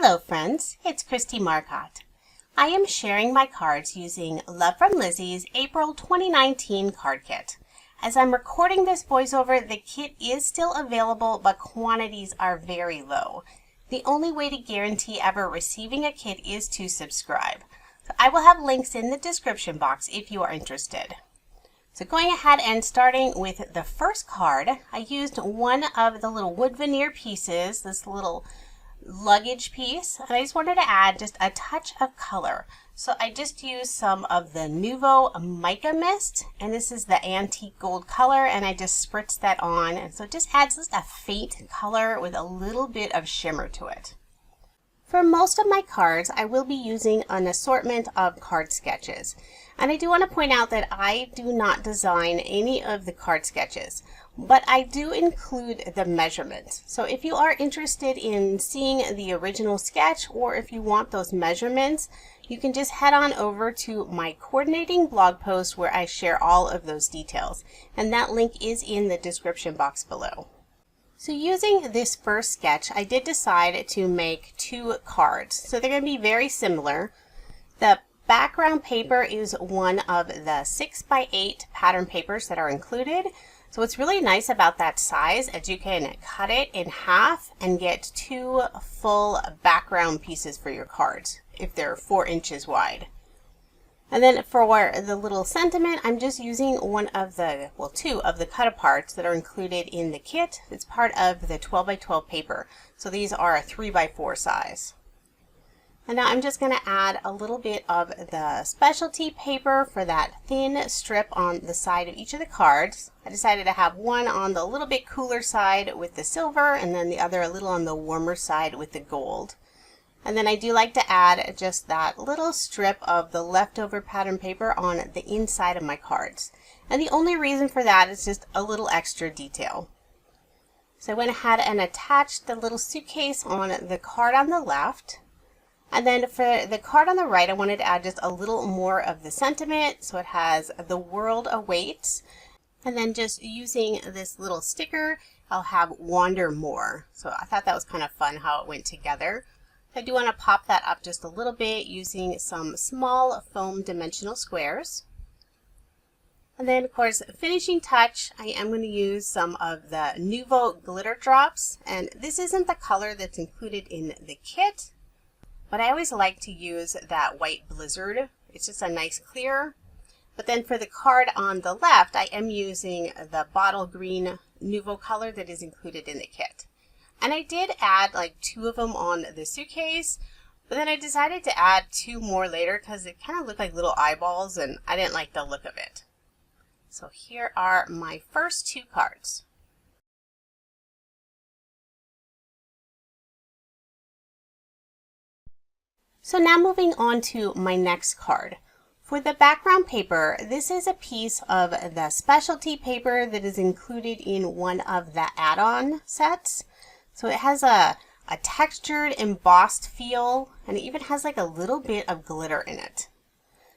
Hello friends, it's Kristie Marcotte. I am sharing my cards using Love From Lizi's April 2019 card kit. As I'm recording this voiceover, the kit is still available, but quantities are very low. The only way to guarantee ever receiving a kit is to subscribe. So I will have links in the description box if you are interested. So going ahead and starting with the first card, I used one of the little wood veneer pieces, this little luggage piece, and I just wanted to add just a touch of color. So I just used some of the Nouveau Mica Mist, and this is the antique gold color, and I just spritzed that on, and so it just adds just a faint color with a little bit of shimmer to it. For most of my cards, I will be using an assortment of card sketches. And I do want to point out that I do not design any of the card sketches, but I do include the measurements. So if you are interested in seeing the original sketch, or if you want those measurements, you can just head on over to my coordinating blog post where I share all of those details. And that link is in the description box below. So using this first sketch, I did decide to make two cards. So they're going to be very similar. The background paper is one of the 6x8 pattern papers that are included. So what's really nice about that size is you can cut it in half and get two full background pieces for your cards if they're 4 inches wide. And then for the little sentiment, I'm just using two of the cut aparts that are included in the kit. It's part of the 12x12 paper. So these are a 3x4 size. And now I'm just going to add a little bit of the specialty paper for that thin strip on the side of each of the cards. I decided to have one on the little bit cooler side with the silver, and then the other a little on the warmer side with the gold. And then I do like to add just that little strip of the leftover pattern paper on the inside of my cards. And the only reason for that is just a little extra detail. So I went ahead and attached the little suitcase on the card on the left. And then for the card on the right, I wanted to add just a little more of the sentiment. So it has "The world awaits." And then just using this little sticker, I'll have "Wander more." So I thought that was kind of fun how it went together. I do want to pop that up just a little bit using some small foam dimensional squares. And then of course, finishing touch, I am going to use some of the Nouveau glitter drops. And this isn't the color that's included in the kit, but I always like to use that white blizzard. It's just a nice clear. But then for the card on the left, I am using the bottle green Nouveau color that is included in the kit. And I did add like 2 of them on the suitcase, but then I decided to add 2 more later because it kind of looked like little eyeballs and I didn't like the look of it. So here are my first 2 cards. So now moving on to my next card. For the background paper, this is a piece of the specialty paper that is included in one of the add-on sets. So it has a textured embossed feel, and it even has like a little bit of glitter in it.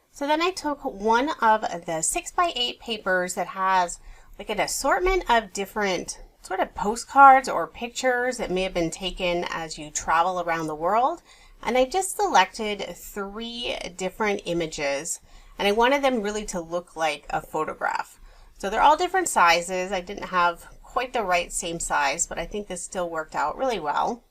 So then I took one of the 6x8 papers that has like an assortment of different sort of postcards or pictures that may have been taken as you travel around the world. And I just selected 3 different images, and I wanted them really to look like a photograph. So they're all different sizes. I didn't have quite the right same size, but I think this still worked out really well.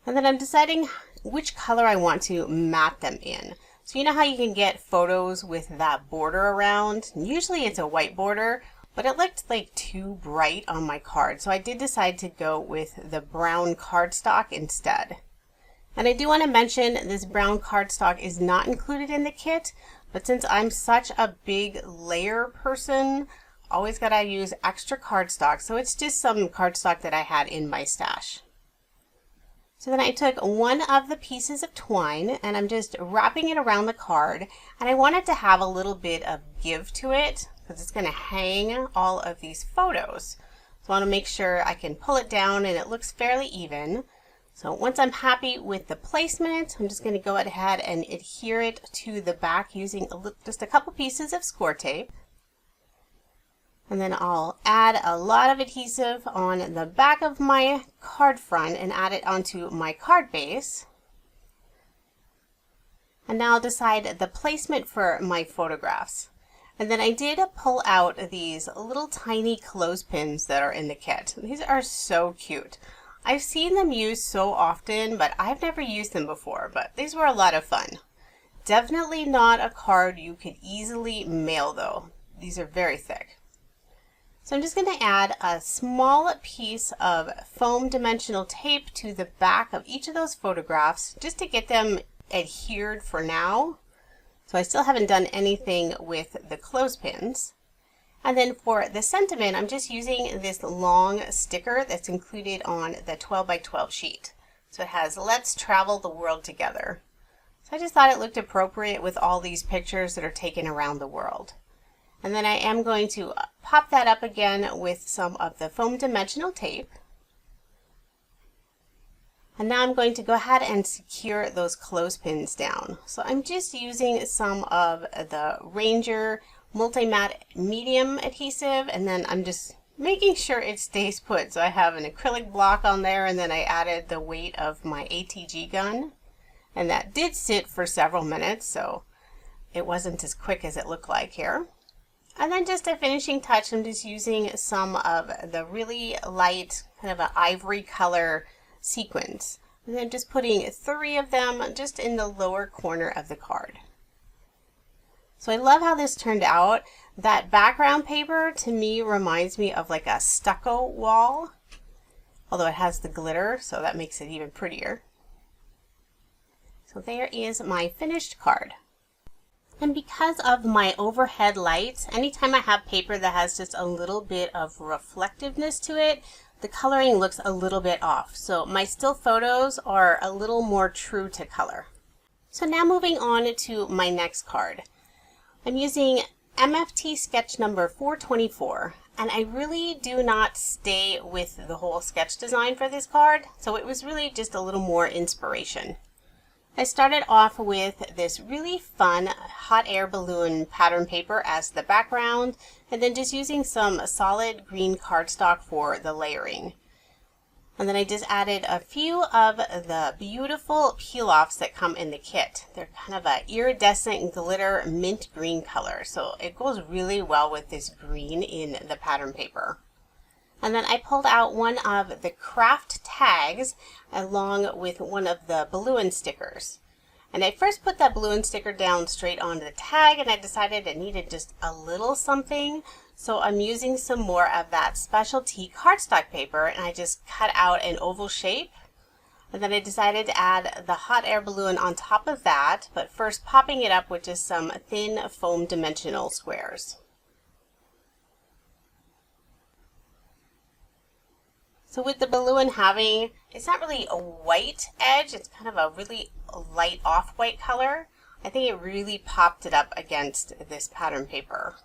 And then I'm deciding which color I want to mat them in. So you know how you can get photos with that border around? Usually it's a white border, but it looked like too bright on my card. So I did decide to go with the brown cardstock instead. And I do want to mention this brown cardstock is not included in the kit, but since I'm such a big layer person, always gotta use extra cardstock. So it's just some cardstock that I had in my stash. So then I took one of the pieces of twine and I'm just wrapping it around the card, and I wanted to have a little bit of give to it because it's gonna hang all of these photos. So I want to make sure I can pull it down and it looks fairly even. So once I'm happy with the placement, I'm just going to go ahead and adhere it to the back using just a couple pieces of score tape. And then I'll add a lot of adhesive on the back of my card front and add it onto my card base. And now I'll decide the placement for my photographs. And then I did pull out these little tiny clothespins that are in the kit. These are so cute. I've seen them used so often, but I've never used them before, but these were a lot of fun. Definitely not a card you could easily mail though. These are very thick. So I'm just going to add a small piece of foam dimensional tape to the back of each of those photographs just to get them adhered for now. So I still haven't done anything with the clothespins. And then for the sentiment, I'm just using this long sticker that's included on the 12 by 12 sheet. So it has "Let's travel the world together." So I just thought it looked appropriate with all these pictures that are taken around the world. And then I am going to pop that up again with some of the foam dimensional tape. And now I'm going to go ahead and secure those clothespins down. So I'm just using some of the Ranger Multi-Matte Medium adhesive, and then I'm just making sure it stays put. So I have an acrylic block on there, and then I added the weight of my ATG gun. And that did sit for several minutes, so it wasn't as quick as it looked like here. And then just a finishing touch, I'm just using some of the really light, kind of an ivory color sequins. And then just putting 3 of them just in the lower corner of the card. So I love how this turned out. That background paper to me reminds me of like a stucco wall, although it has the glitter, so that makes it even prettier. So there is my finished card. And because of my overhead lights, anytime I have paper that has just a little bit of reflectiveness to it, the coloring looks a little bit off. So my still photos are a little more true to color. So now moving on to my next card. I'm using MFT sketch number 424, and I really do not stay with the whole sketch design for this card, so it was really just a little more inspiration. I started off with this really fun hot air balloon pattern paper as the background, and then just using some solid green cardstock for the layering. And then I just added a few of the beautiful peel-offs that come in the kit. They're kind of an iridescent glitter mint green color, so it goes really well with this green in the pattern paper. And then I pulled out one of the craft tags along with one of the balloon stickers. And I first put that balloon sticker down straight onto the tag, and I decided it needed just a little something. So I'm using some more of that specialty cardstock paper, and I just cut out an oval shape. And then I decided to add the hot air balloon on top of that, but first popping it up with just some thin foam dimensional squares. So with the balloon having, it's not really a white edge, it's kind of a really light off-white color. I think it really popped it up against this pattern paper.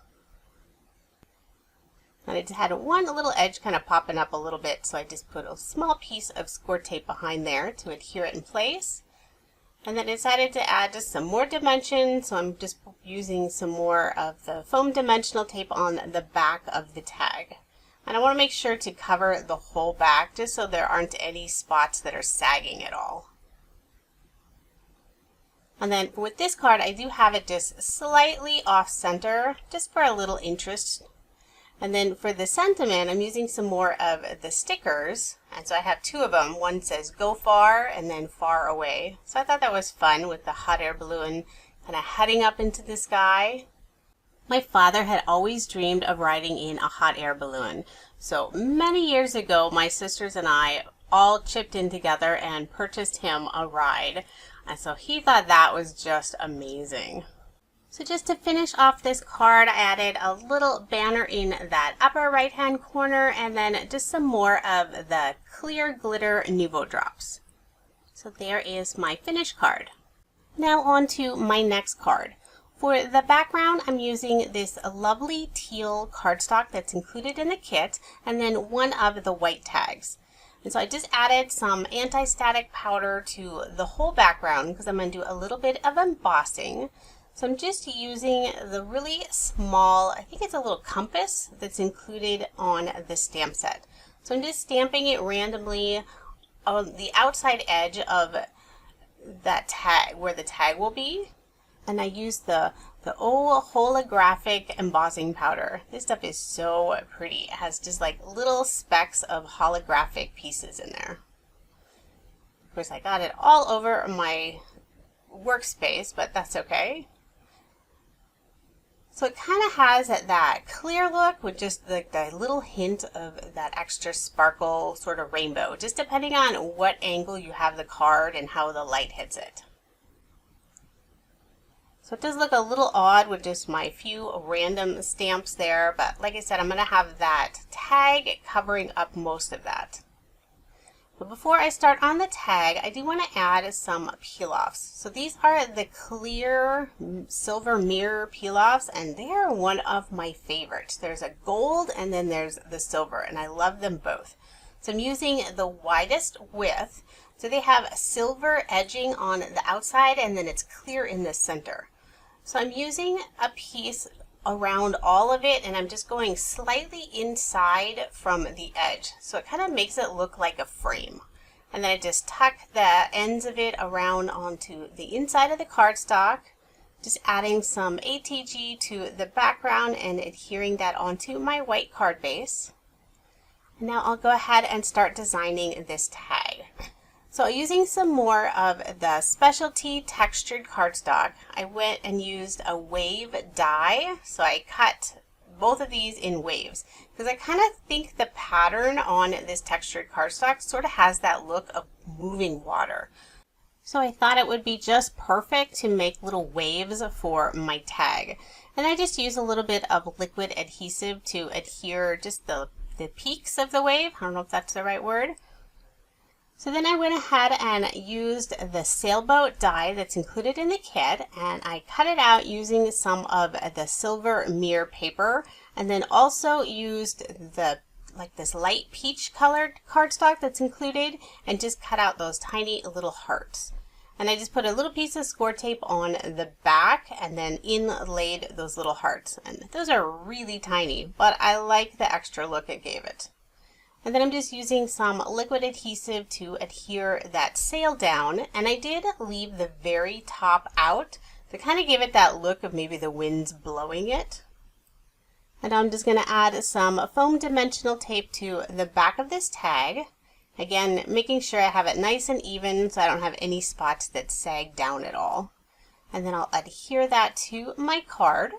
And I just had one little edge kind of popping up a little bit, so I just put a small piece of score tape behind there to adhere it in place. And then I decided to add just some more dimension, so I'm just using some more of the foam dimensional tape on the back of the tag. And I want to make sure to cover the whole back just so there aren't any spots that are sagging at all. And then with this card, I do have it just slightly off center, just for a little interest. And then for the sentiment, I'm using some more of the stickers. And so I have 2 of them. One says "Go Far" and then "Far Away." So I thought that was fun with the hot air balloon kind of heading up into the sky. My father had always dreamed of riding in a hot air balloon. So many years ago, my sisters and I all chipped in together and purchased him a ride. And so he thought that was just amazing. So just to finish off this card, I added a little banner in that upper right hand corner, and then just some more of the clear glitter Nuvo drops. So there is my finished card. Now on to my next card. For the background, I'm using this lovely teal cardstock that's included in the kit, and then one of the white tags. And so I just added some anti-static powder to the whole background because I'm going to do a little bit of embossing. So I'm just using the really small, I think it's a little compass that's included on the stamp set. So I'm just stamping it randomly on the outside edge of that tag, where the tag will be. And I use the old holographic embossing powder. This stuff is so pretty. It has just like little specks of holographic pieces in there. Of course, I got it all over my workspace, but that's okay. So it kind of has that clear look with just like the little hint of that extra sparkle sort of rainbow, just depending on what angle you have the card and how the light hits it. So it does look a little odd with just my few random stamps there, but like I said, I'm going to have that tag covering up most of that. But before I start on the tag, I do want to add some peel-offs. So these are the clear silver mirror peel-offs, and they are one of my favorites. There's a gold and then there's the silver, and I love them both. So I'm using the widest width. So they have silver edging on the outside and then it's clear in the center. So I'm using a piece around all of it, and I'm just going slightly inside from the edge. So it kind of makes it look like a frame. And then I just tuck the ends of it around onto the inside of the cardstock, just adding some ATG to the background and adhering that onto my white card base. And now I'll go ahead and start designing this tag. So using some more of the specialty textured cardstock, I went and used a wave die. So I cut both of these in waves because I kind of think the pattern on this textured cardstock sort of has that look of moving water. So I thought it would be just perfect to make little waves for my tag. And I just used a little bit of liquid adhesive to adhere just the peaks of the wave. I don't know if that's the right word. So then I went ahead and used the sailboat die that's included in the kit, and I cut it out using some of the silver mirror paper, and then also used this light peach colored cardstock that's included and just cut out those tiny little hearts. And I just put a little piece of score tape on the back and then inlaid those little hearts. And those are really tiny, but I like the extra look it gave it. And then I'm just using some liquid adhesive to adhere that sail down. And I did leave the very top out to kind of give it that look of maybe the wind's blowing it. And I'm just going to add some foam dimensional tape to the back of this tag. Again, making sure I have it nice and even so I don't have any spots that sag down at all. And then I'll adhere that to my card.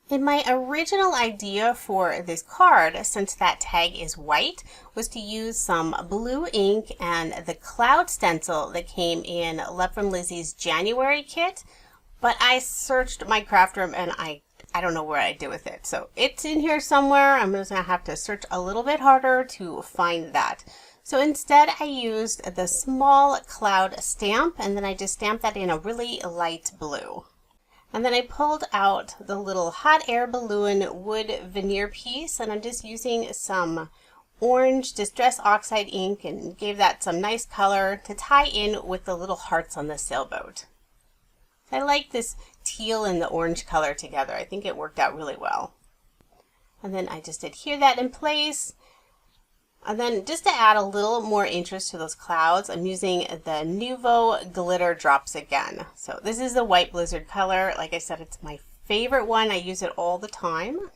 And my original idea for this card, since that tag is white, was to use some blue ink and the cloud stencil that came in Love From Lizi's January kit. But I searched my craft room and I don't know where I did with it. So it's in here somewhere. I'm just going to have to search a little bit harder to find that. So instead I used the small cloud stamp, and then I just stamped that in a really light blue. And then I pulled out the little hot air balloon wood veneer piece, and I'm just using some orange Distress Oxide ink and gave that some nice color to tie in with the little hearts on the sailboat. I like this teal and the orange color together. I think it worked out really well. And then I just adhere that in place. And then just to add a little more interest to those clouds, I'm using the Nuvo glitter drops again. So this is the white blizzard color. Like I said, it's my favorite one. I use it all the time.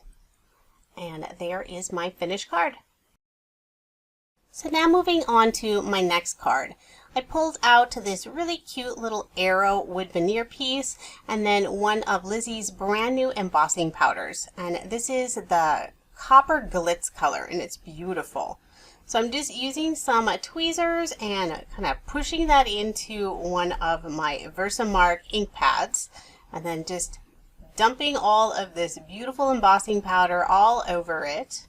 And there is my finished card. So now moving on to my next card. I pulled out this really cute little arrow wood veneer piece and then one of Lizi's brand new embossing powders. And this is the copper glitz color, and it's beautiful. So I'm just using some tweezers and kind of pushing that into one of my Versamark ink pads, and then just dumping all of this beautiful embossing powder all over it.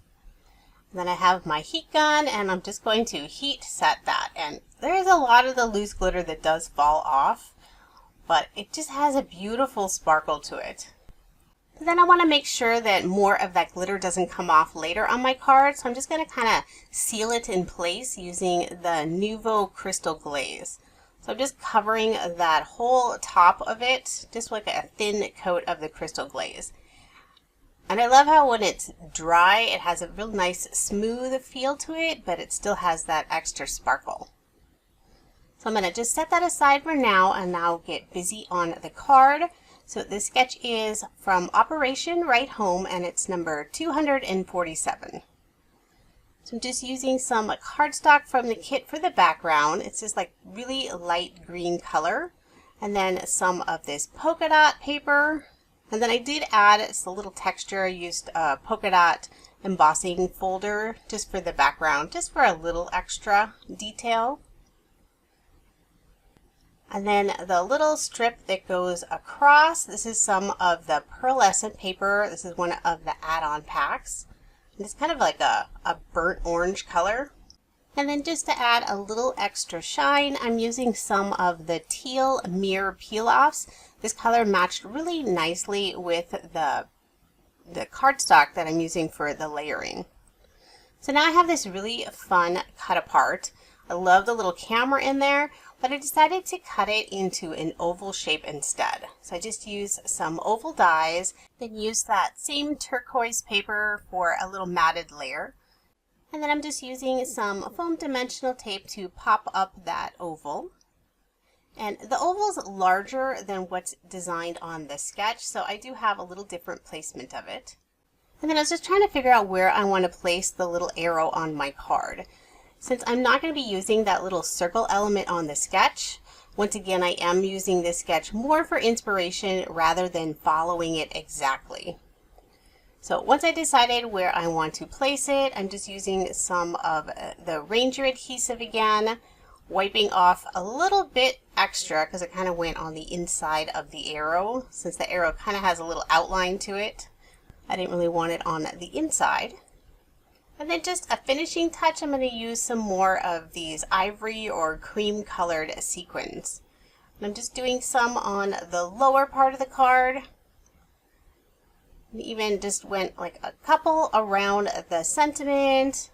And then I have my heat gun, and I'm just going to heat set that. And there's a lot of the loose glitter that does fall off, but it just has a beautiful sparkle to it. Then I want to make sure that more of that glitter doesn't come off later on my card, so I'm just going to kind of seal it in place using the Nuvo Crystal Glaze. So I'm just covering that whole top of it, just like a thin coat of the crystal glaze. And I love how when it's dry, it has a real nice smooth feel to it, but it still has that extra sparkle. So I'm going to just set that aside for now and now get busy on the card. So this sketch is from Operation Right Home and it's number 247. So I'm just using some cardstock from the kit for the background. It's just like really light green color. And then some of this polka dot paper. And then I did add a little texture. I used a polka dot embossing folder just for the background, just for a little extra detail. And then the little strip that goes across, this is some of the pearlescent paper. This is one of the add-on packs. And it's kind of like a burnt orange color. And then just to add a little extra shine, I'm using some of the teal mirror peel-offs. This color matched really nicely with the cardstock that I'm using for the layering. So now I have this really fun cut apart. I love the little camera in there, but I decided to cut it into an oval shape instead. So I just used some oval dies, then used that same turquoise paper for a little matted layer. And then I'm just using some foam dimensional tape to pop up that oval. And the oval's larger than what's designed on the sketch, so I do have a little different placement of it. And then I was just trying to figure out where I want to place the little arrow on my card. Since I'm not going to be using that little circle element on the sketch, once again I am using this sketch more for inspiration rather than following it exactly. So once I decided where I want to place it, I'm just using some of the Ranger adhesive again, wiping off a little bit extra because it kind of went on the inside of the arrow. Since the arrow kind of has a little outline to it, I didn't really want it on the inside. And then just a finishing touch, I'm going to use some more of these ivory or cream colored sequins. And I'm just doing some on the lower part of the card. And even just went like a couple around the sentiment,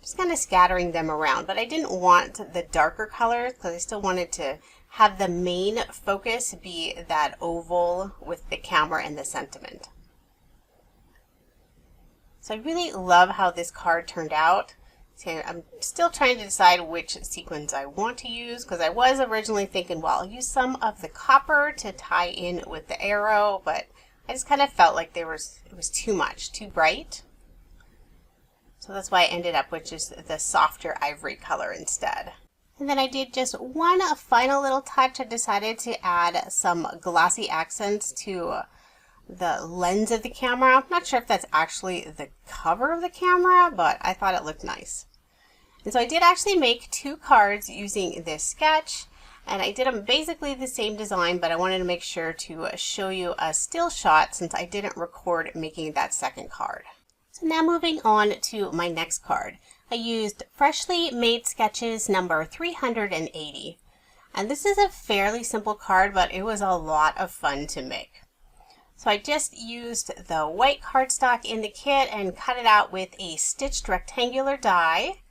just kind of scattering them around. But I didn't want the darker colors because I still wanted to have the main focus be that oval with the camera and the sentiment. So I really love how this card turned out. So I'm still trying to decide which sequins I want to use because I was originally thinking, well, I'll use some of the copper to tie in with the arrow, but I just kind of felt like it was too much, too bright. So that's why I ended up with just the softer ivory color instead. And then I did just one final little touch. I decided to add some glossy accents to the lens of the camera. I'm not sure if that's actually the cover of the camera, but I thought it looked nice. And so I did actually make two cards using this sketch, and I did them basically the same design, but I wanted to make sure to show you a still shot since I didn't record making that second card. So now moving on to my next card. I used Freshly Made Sketches number 380. And this is a fairly simple card, but it was a lot of fun to make. So I just used the white cardstock in the kit and cut it out with a stitched rectangular die.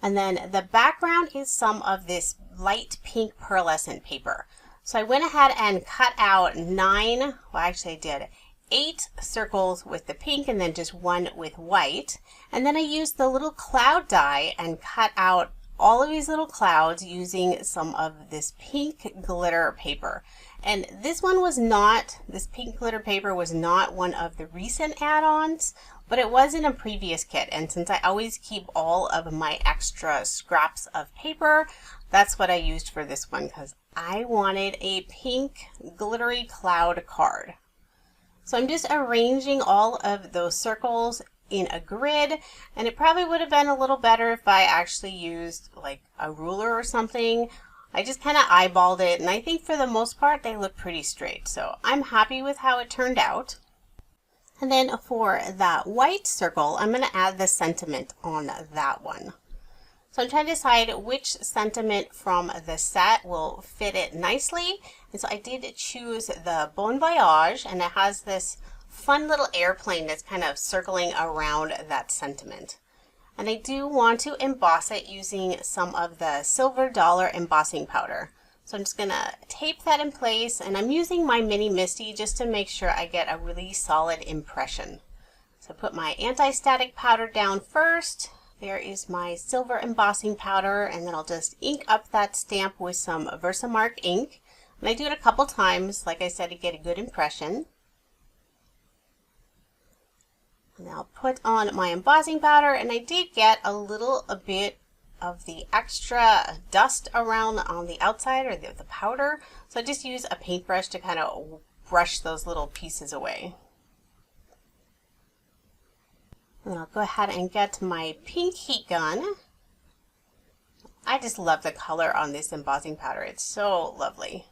And then the background is some of this light pink pearlescent paper. So I went ahead and cut out 8 circles with the pink and then just one with white. And then I used the little cloud die and cut out all of these little clouds using some of this pink glitter paper. And this pink glitter paper was not one of the recent add-ons, but it was in a previous kit. And since I always keep all of my extra scraps of paper, that's what I used for this one because I wanted a pink glittery cloud card. So I'm just arranging all of those circles in a grid, and it probably would have been a little better if I actually used like a ruler or something. I just kind of eyeballed it, and I think for the most part they look pretty straight. So I'm happy with how it turned out. And then for that white circle, I'm going to add the sentiment on that one. So I'm trying to decide which sentiment from the set will fit it nicely. And so I did choose the Bon Voyage, and it has this fun little airplane that's kind of circling around that sentiment. And I do want to emboss it using some of the silver dollar embossing powder. So I'm just going to tape that in place, and I'm using my mini Misty just to make sure I get a really solid impression. So put my anti-static powder down first. There is my silver embossing powder, and then I'll just ink up that stamp with some Versamark ink. And I do it a couple times, like I said, to get a good impression. And I'll put on my embossing powder, and I did get a bit of the extra dust around on the outside, or the powder. So I just use a paintbrush to kind of brush those little pieces away. And I'll go ahead and get my pink heat gun. I just love the color on this embossing powder. It's so lovely.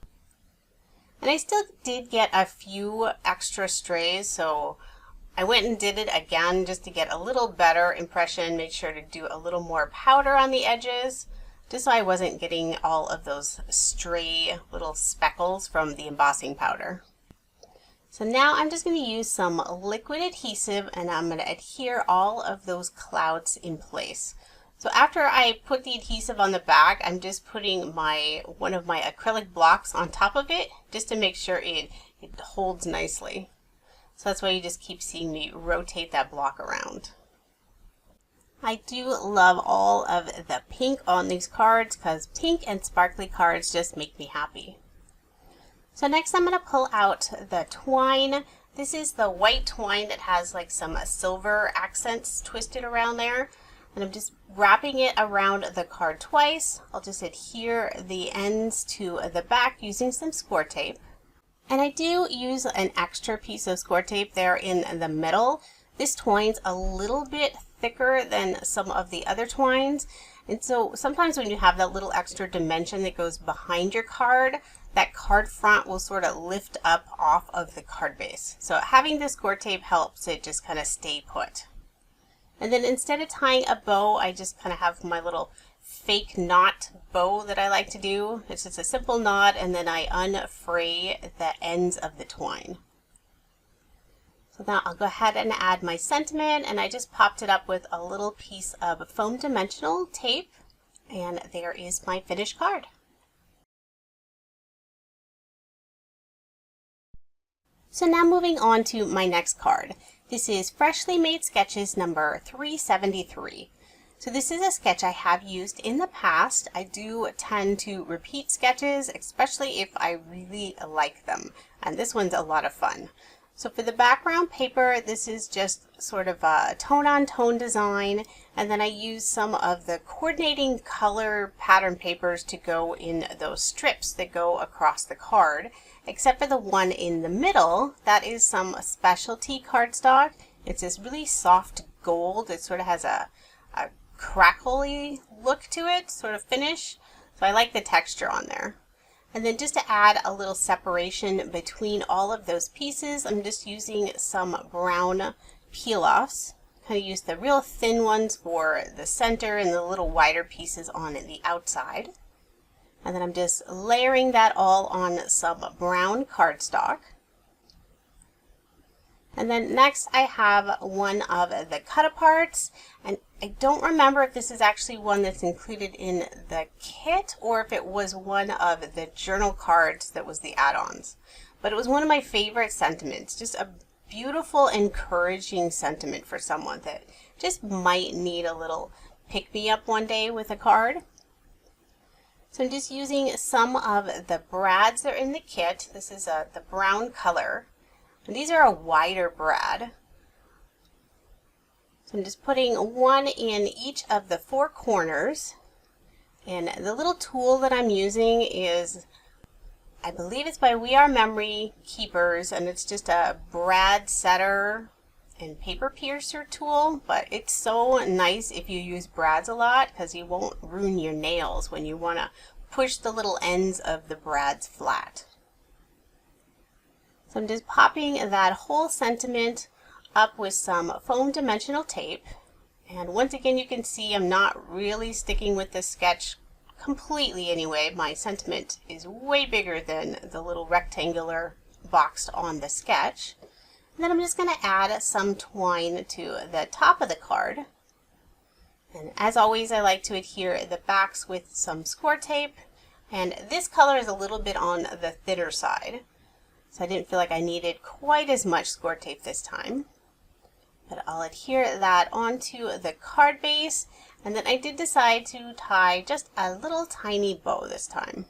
And I still did get a few extra strays, so I went and did it again just to get a little better impression. Made sure to do a little more powder on the edges, just so I wasn't getting all of those stray little speckles from the embossing powder. So now I'm just going to use some liquid adhesive, and I'm going to adhere all of those clouds in place. So after I put the adhesive on the back, I'm just putting one of my acrylic blocks on top of it just to make sure it holds nicely. So that's why you just keep seeing me rotate that block around. I do love all of the pink on these cards because pink and sparkly cards just make me happy. So next I'm going to pull out the twine. This is the white twine that has like some silver accents twisted around there. And I'm just wrapping it around the card twice. I'll just adhere the ends to the back using some score tape. And I do use an extra piece of score tape there in the middle. This twine's a little bit thicker than some of the other twines. And so sometimes when you have that little extra dimension that goes behind your card, that card front will sort of lift up off of the card base. So having this score tape helps it just kind of stay put. And then instead of tying a bow, I just kind of have my little fake knot bow that I like to do. It's just a simple knot, and then I unfray the ends of the twine. So now I'll go ahead and add my sentiment, and I just popped it up with a little piece of foam dimensional tape, and there is my finished card. So now moving on to my next card. This is Freshly Made Sketches number 373. So this is a sketch I have used in the past. I do tend to repeat sketches, especially if I really like them. And this one's a lot of fun. So for the background paper, this is just sort of a tone-on-tone design. And then I use some of the coordinating color pattern papers to go in those strips that go across the card. Except for the one in the middle, that is some specialty cardstock. It's this really soft gold. It sort of has a crackly look to it, sort of finish. So I like the texture on there. And then just to add a little separation between all of those pieces, I'm just using some brown peel-offs. Kind of use the real thin ones for the center and the little wider pieces on the outside. And then I'm just layering that all on some brown cardstock. And then next I have one of the cut-aparts, and I don't remember if this is actually one that's included in the kit or if it was one of the journal cards that was the add-ons. But it was one of my favorite sentiments, just a beautiful, encouraging sentiment for someone that just might need a little pick-me-up one day with a card. So I'm just using some of the brads that are in the kit. This is the brown color. And these are a wider brad. So I'm just putting one in each of the four corners. And the little tool that I'm using is, I believe it's by We Are Memory Keepers, and it's just a brad setter and paper piercer tool, but it's so nice if you use brads a lot because you won't ruin your nails when you want to push the little ends of the brads flat. So I'm just popping that whole sentiment up with some foam dimensional tape. And once again, you can see I'm not really sticking with this sketch completely anyway. My sentiment is way bigger than the little rectangular box on the sketch. And then I'm just going to add some twine to the top of the card. And as always, I like to adhere the backs with some score tape. And this color is a little bit on the thinner side, so I didn't feel like I needed quite as much score tape this time. But I'll adhere that onto the card base, and then I did decide to tie just a little tiny bow this time.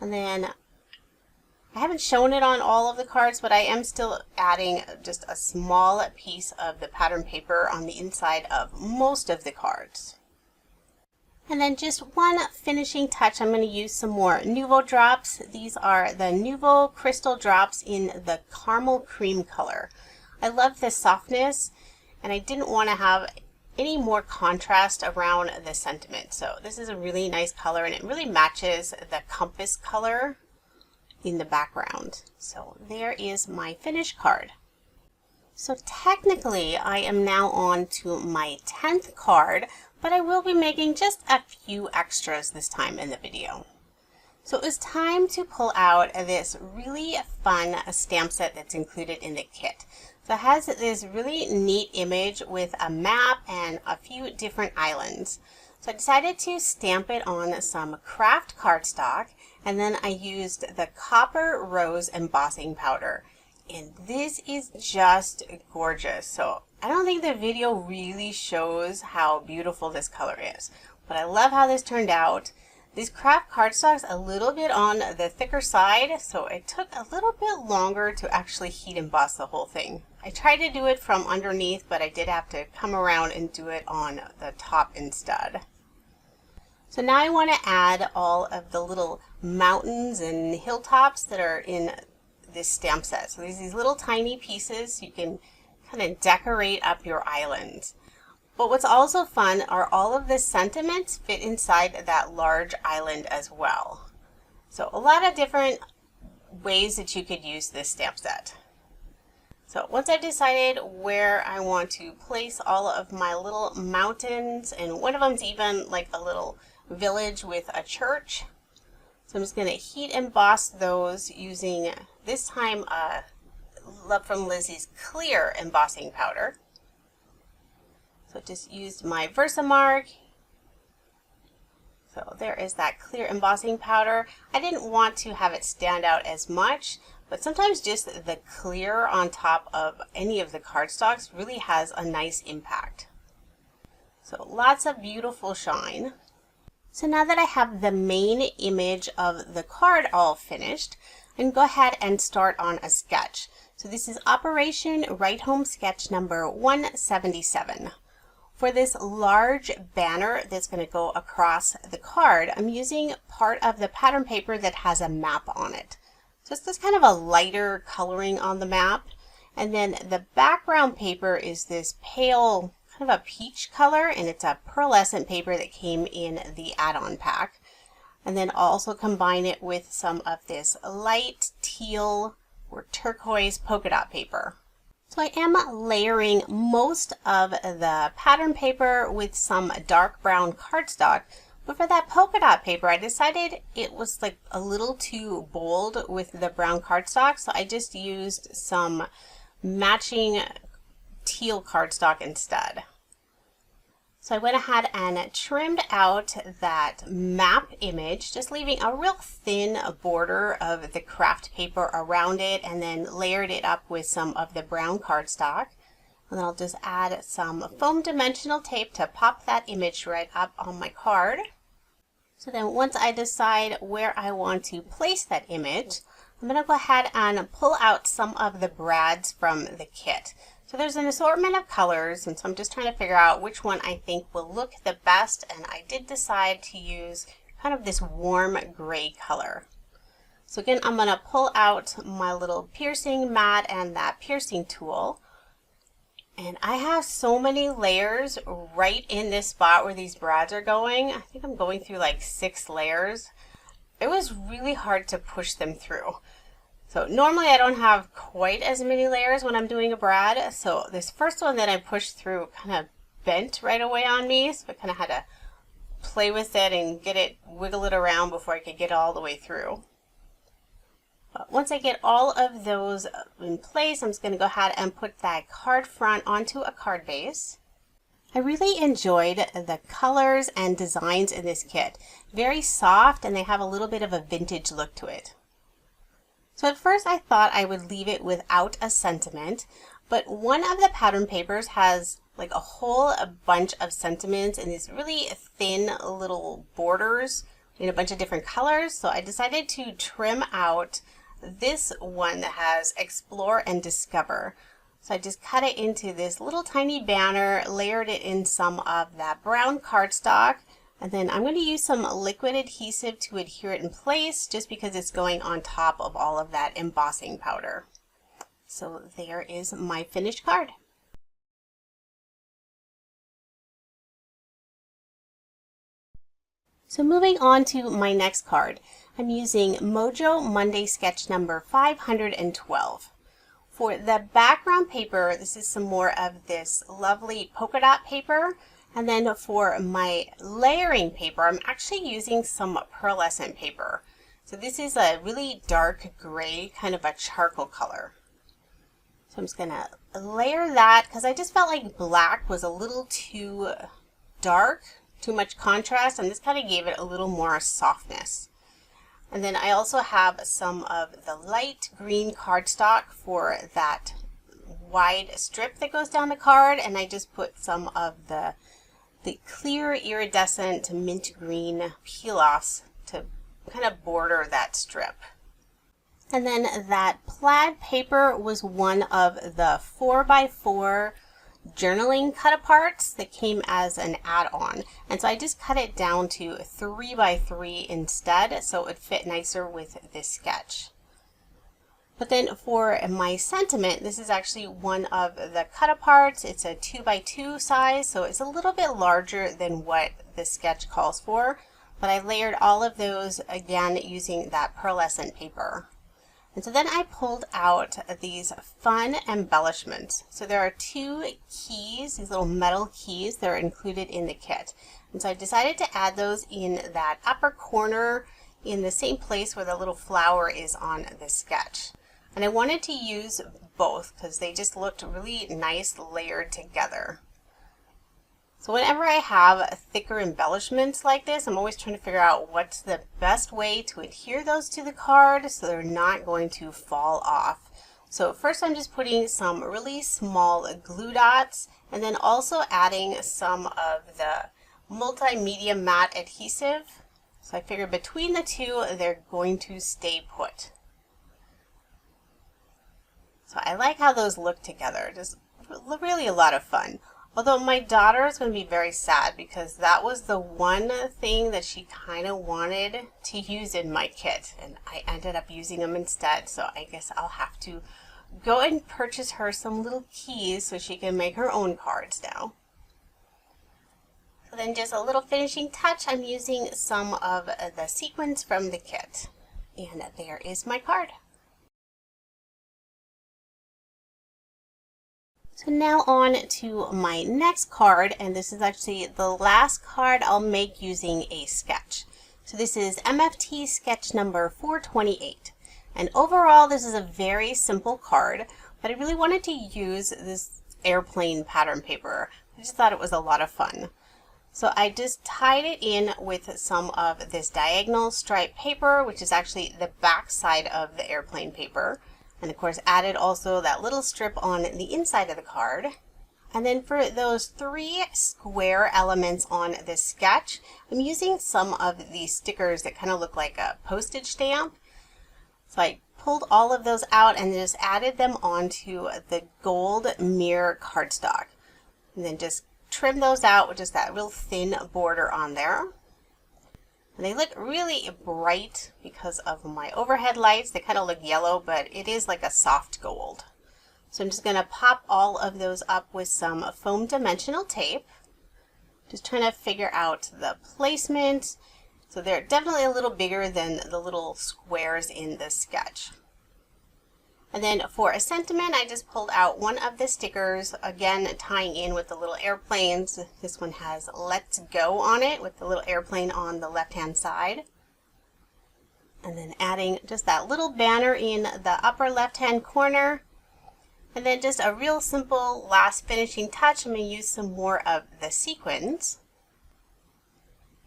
And then I haven't shown it on all of the cards, but I am still adding just a small piece of the pattern paper on the inside of most of the cards. And then just one finishing touch, I'm going to use some more Nuvo drops. These are the Nuvo Crystal Drops in the Caramel Cream color. I love the softness, and I didn't want to have any more contrast around the sentiment. So this is a really nice color, and it really matches the compass color in the background. So there is my finished card. So technically I am now on to my 10th card, but I will be making just a few extras this time in the video. So it was time to pull out this really fun stamp set that's included in the kit. So it has this really neat image with a map and a few different islands. So I decided to stamp it on some craft cardstock, and then I used the Copper Rose embossing powder. And this is just gorgeous. So I don't think the video really shows how beautiful this color is, but I love how this turned out. This craft cardstock's a little bit on the thicker side, so it took a little bit longer to actually heat emboss the whole thing. I tried to do it from underneath, but I did have to come around and do it on the top instead. So now I want to add all of the little mountains and hilltops that are in this stamp set. So these little tiny pieces you can kind of decorate up your island. But what's also fun are all of the sentiments fit inside that large island as well. So a lot of different ways that you could use this stamp set. So once I've decided where I want to place all of my little mountains, and one of them's even like a little village with a church. So I'm just going to heat emboss those using this time Love From Lizi's clear embossing powder. So just used my Versamark. So there is that clear embossing powder. I didn't want to have it stand out as much, but sometimes just the clear on top of any of the cardstocks really has a nice impact. So lots of beautiful shine. So now that I have the main image of the card all finished, I can go ahead and start on a sketch. So this is Operation Write Home sketch number 177. For this large banner that's going to go across the card, I'm using part of the pattern paper that has a map on it. So it's this kind of a lighter coloring on the map. And then the background paper is this pale kind of a peach color, and it's a pearlescent paper that came in the add-on pack. And then also combine it with some of this light teal or turquoise polka dot paper. So I am layering most of the pattern paper with some dark brown cardstock, but for that polka dot paper I decided it was like a little too bold with the brown cardstock, so I just used some matching teal cardstock instead. So I went ahead and trimmed out that map image, just leaving a real thin border of the craft paper around it, and then layered it up with some of the brown cardstock. And then I'll just add some foam dimensional tape to pop that image right up on my card. So then once I decide where I want to place that image, I'm going to go ahead and pull out some of the brads from the kit. So there's an assortment of colors, and so I'm just trying to figure out which one I think will look the best, and I did decide to use kind of this warm gray color. So again, I'm going to pull out my little piercing mat and that piercing tool, and I have so many layers right in this spot where these brads are going. I think I'm going through like 6 layers. It was really hard to push them through. So normally I don't have quite as many layers when I'm doing a brad, so this first one that I pushed through kind of bent right away on me, so I kind of had to play with it and wiggle it around before I could get it all the way through. But once I get all of those in place, I'm just going to go ahead and put that card front onto a card base. I really enjoyed the colors and designs in this kit. Very soft, and they have a little bit of a vintage look to it. So at first I thought I would leave it without a sentiment, but one of the pattern papers has like a whole bunch of sentiments and these really thin little borders in a bunch of different colors. So I decided to trim out this one that has Explore and Discover. So I just cut it into this little tiny banner, layered it in some of that brown cardstock, and then I'm going to use some liquid adhesive to adhere it in place just because it's going on top of all of that embossing powder. So there is my finished card. So moving on to my next card, I'm using Mojo Monday sketch number 512. For the background paper, this is some more of this lovely polka dot paper. And then for my layering paper, I'm actually using some pearlescent paper. So this is a really dark gray, kind of a charcoal color. So I'm just going to layer that because I just felt like black was a little too dark, too much contrast, and this kind of gave it a little more softness. And then I also have some of the light green cardstock for that wide strip that goes down the card, and I just put some of the clear iridescent mint green peel-offs to kind of border that strip. And then that plaid paper was one of the 4x4 journaling cut-aparts that came as an add-on, and so I just cut it down to 3x3 instead so it would fit nicer with this sketch. But then for my sentiment, this is actually one of the cut-aparts. It's a 2x2 size, so it's a little bit larger than what the sketch calls for, but I layered all of those again using that pearlescent paper. And so then I pulled out these fun embellishments. So there are two keys, these little metal keys that are included in the kit. And so I decided to add those in that upper corner in the same place where the little flower is on the sketch. And I wanted to use both because they just looked really nice layered together. So whenever I have thicker embellishments like this, I'm always trying to figure out what's the best way to adhere those to the card so they're not going to fall off. So first I'm just putting some really small glue dots and then also adding some of the multimedia matte adhesive. So I figure between the two, they're going to stay put. So I like how those look together, just really a lot of fun. Although my daughter is going to be very sad because that was the one thing that she kind of wanted to use in my kit, and I ended up using them instead, so I guess I'll have to go and purchase her some little keys so she can make her own cards now. So then just a little finishing touch, I'm using some of the sequins from the kit, and there is my card. So now on to my next card, and this is actually the last card I'll make using a sketch. So this is MFT sketch number 428. And overall this is a very simple card, but I really wanted to use this airplane pattern paper. I just thought it was a lot of fun. So I just tied it in with some of this diagonal stripe paper, which is actually the back side of the airplane paper. And of course added also that little strip on the inside of the card. And then for those three square elements on this sketch, I'm using some of these stickers that kind of look like a postage stamp. So I pulled all of those out and just added them onto the gold mirror cardstock. And then just trim those out with just that real thin border on there. And they look really bright because of my overhead lights. They kind of look yellow, but it is like a soft gold. So I'm just going to pop all of those up with some foam dimensional tape. Just trying to figure out the placement. So they're definitely a little bigger than the little squares in the sketch. And then for a sentiment, I just pulled out one of the stickers, again tying in with the little airplanes. This one has Let's Go on it with the little airplane on the left-hand side. And then adding just that little banner in the upper left-hand corner. And then just a real simple last finishing touch, I'm going to use some more of the sequins.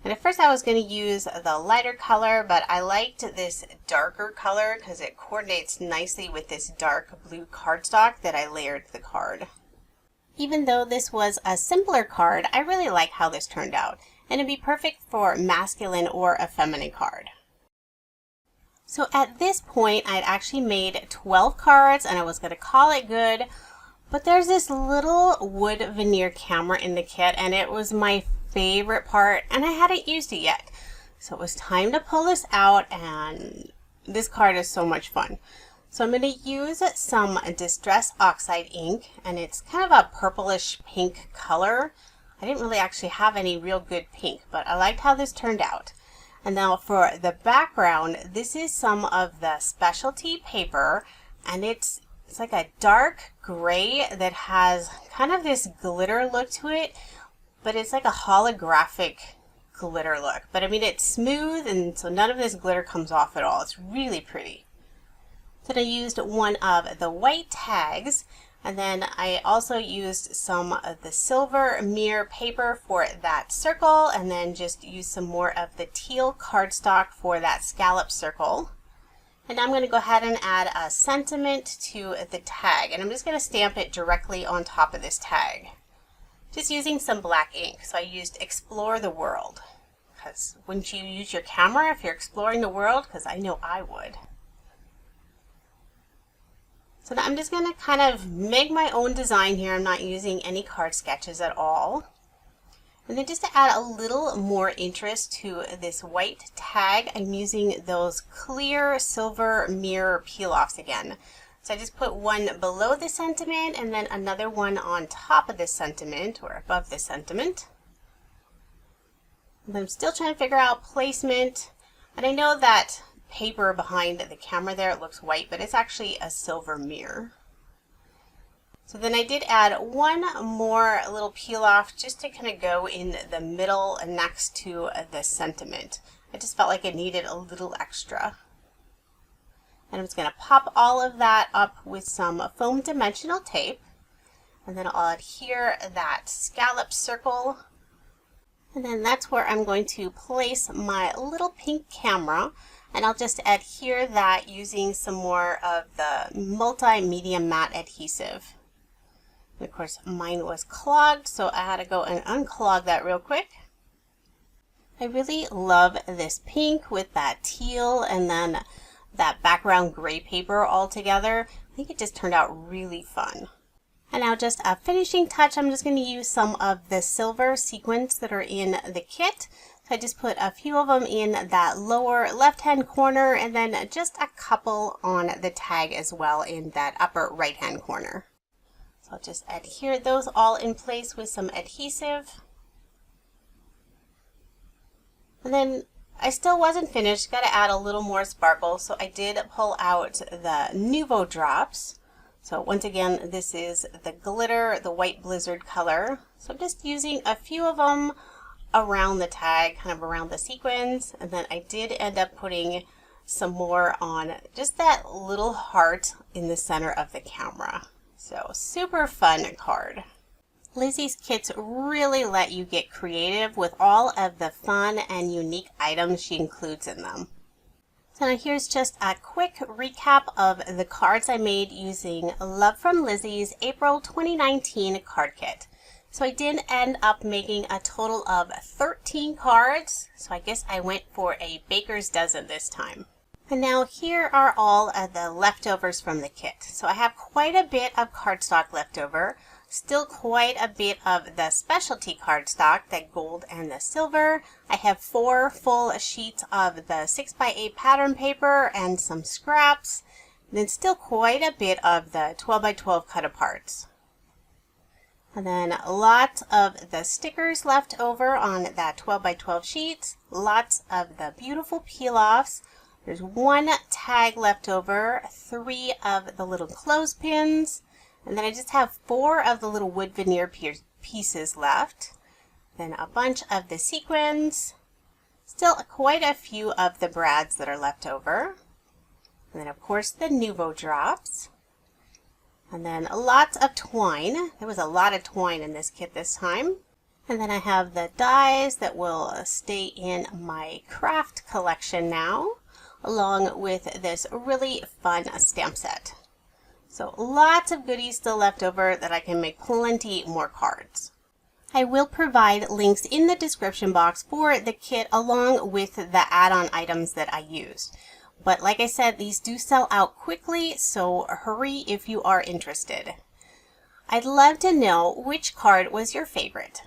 And at first I was going to use the lighter color, but I liked this darker color because it coordinates nicely with this dark blue cardstock that I layered the card. Even though this was a simpler card, I really like how this turned out, and it'd be perfect for masculine or a feminine card. So at this point, I'd actually made 12 cards and I was going to call it good, but there's this little wood veneer camera in the kit and it was my favorite part and I hadn't used it yet. So it was time to pull this out, and this card is so much fun. So I'm going to use some Distress Oxide ink, and it's kind of a purplish pink color. I didn't really actually have any real good pink, but I liked how this turned out. And now for the background, this is some of the specialty paper, and it's like a dark gray that has kind of this glitter look to it, but it's like a holographic glitter look. But I mean, it's smooth, and so none of this glitter comes off at all. It's really pretty. Then I used one of the white tags, and then I also used some of the silver mirror paper for that circle, and then just used some more of the teal cardstock for that scallop circle. And I'm going to go ahead and add a sentiment to the tag, and I'm just going to stamp it directly on top of this tag, just using some black ink. So I used Explore the World, because wouldn't you use your camera if you're exploring the world? Because I know I would. So now I'm just going to kind of make my own design here. I'm not using any card sketches at all. And then just to add a little more interest to this white tag, I'm using those clear silver mirror peel-offs again. So I just put one below the sentiment and then another one on top of the sentiment or above the sentiment. And I'm still trying to figure out placement. And I know that paper behind the camera there, it looks white, but it's actually a silver mirror. So then I did add one more little peel off just to kind of go in the middle next to the sentiment. I just felt like it needed a little extra. And I'm just going to pop all of that up with some foam dimensional tape. And then I'll adhere that scallop circle. And then that's where I'm going to place my little pink camera. And I'll just adhere that using some more of the multimedia matte adhesive. And of course mine was clogged, so I had to go and unclog that real quick. I really love this pink with that teal and then that background gray paper all together. I think it just turned out really fun. And now just a finishing touch, I'm just going to use some of the silver sequins that are in the kit. So I just put a few of them in that lower left-hand corner and then just a couple on the tag as well in that upper right-hand corner. So I'll just adhere those all in place with some adhesive. And then I still wasn't finished, got to add a little more sparkle, so I did pull out the Nuvo drops. So once again, this is the glitter, the white blizzard color. So I'm just using a few of them around the tag, kind of around the sequins, and then I did end up putting some more on just that little heart in the center of the camera. So super fun card. Lizi's kits really let you get creative with all of the fun and unique items she includes in them. So now here's just a quick recap of the cards I made using Love From Lizi's April 2019 card kit. So I did end up making a total of 13 cards, so I guess I went for a baker's dozen this time. And now here are all of the leftovers from the kit. So I have quite a bit of cardstock left over, still quite a bit of the specialty cardstock, the gold and the silver. I have 4 full sheets of the 6x8 pattern paper and some scraps, and then still quite a bit of the 12x12 cut aparts. And then lots of the stickers left over on that 12x12 sheets, lots of the beautiful peel-offs. There's 1 tag left over, 3 of the little clothespins, and then I just have 4 of the little wood veneer pieces left. Then a bunch of the sequins, still quite a few of the brads that are left over. And then of course the Nuvo drops. And then lots of twine. There was a lot of twine in this kit this time. And then I have the dies that will stay in my craft collection now, along with this really fun stamp set. So lots of goodies still left over that I can make plenty more cards. I will provide links in the description box for the kit along with the add-on items that I used. But like I said, these do sell out quickly, so hurry if you are interested. I'd love to know which card was your favorite.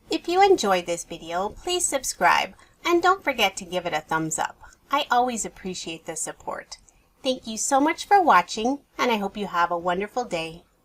If you enjoyed this video, please subscribe and don't forget to give it a thumbs up. I always appreciate the support. Thank you so much for watching, and I hope you have a wonderful day.